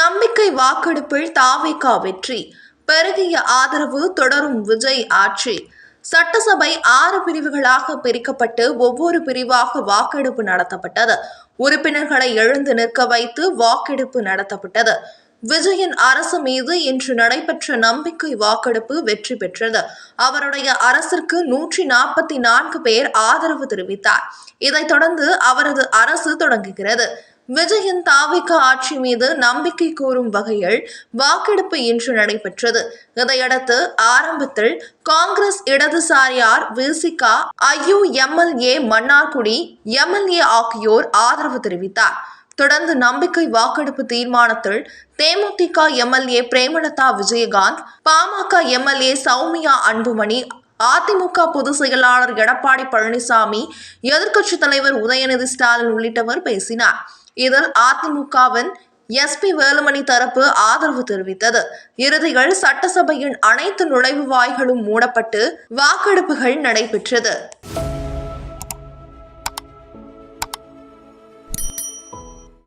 நம்பிக்கை வாக்கெடுப்பில் தாவேகா வெற்றி, பெருகிய ஆதரவு தொடரும் விஜய் ஆட்சி. சட்டசபை 6 பிரிவுகளாக பிரிக்கப்பட்டு ஒவ்வொரு பிரிவாக வாக்கெடுப்பு நடத்தப்பட்டது. உறுப்பினர்களை எழுந்து நிற்க வைத்து வாக்கெடுப்பு நடத்தப்பட்டது. விஜயின் அரசு மீது இன்று நடைபெற்ற நம்பிக்கை வாக்கெடுப்பு வெற்றி பெற்றது. அவருடைய அரசிற்கு 144 பேர் ஆதரவு தெரிவித்தார். இதைத் தொடர்ந்து அவரது அரசு தொடங்குகிறது. விஜயின் தாவேகா ஆட்சி மீது நம்பிக்கை கூறும் வகையில் வாக்கெடுப்பு இன்று நடைபெற்றது. இதையடுத்து ஆரம்பத்தில் காங்கிரஸ் இடதுசாரியார் விசிக, IUMLA மன்னார்குடி MLA ஆகியோர் ஆதரவு தெரிவித்தார். தொடர்ந்து நம்பிக்கை வாக்கெடுப்பு தீர்மானத்தில் தேமுதிக MLA பிரேமலதா விஜயகாந்த், பாமக MLA சௌமியா அன்புமணி, அதிமுக பொதுச் செயலாளர் எடப்பாடி பழனிசாமி, எதிர்க்கட்சித் தலைவர் உதயநிதி ஸ்டாலின் உள்ளிட்டவர் பேசினார். இதில் அதிமுகவின் SP வேலுமணி தரப்பு ஆதரவு தெரிவித்தது. இறுதியில் சட்டசபையின் அனைத்து நுழைவு வாய்களும் மூடப்பட்டு வாக்கெடுப்புகள் நடைபெற்றது.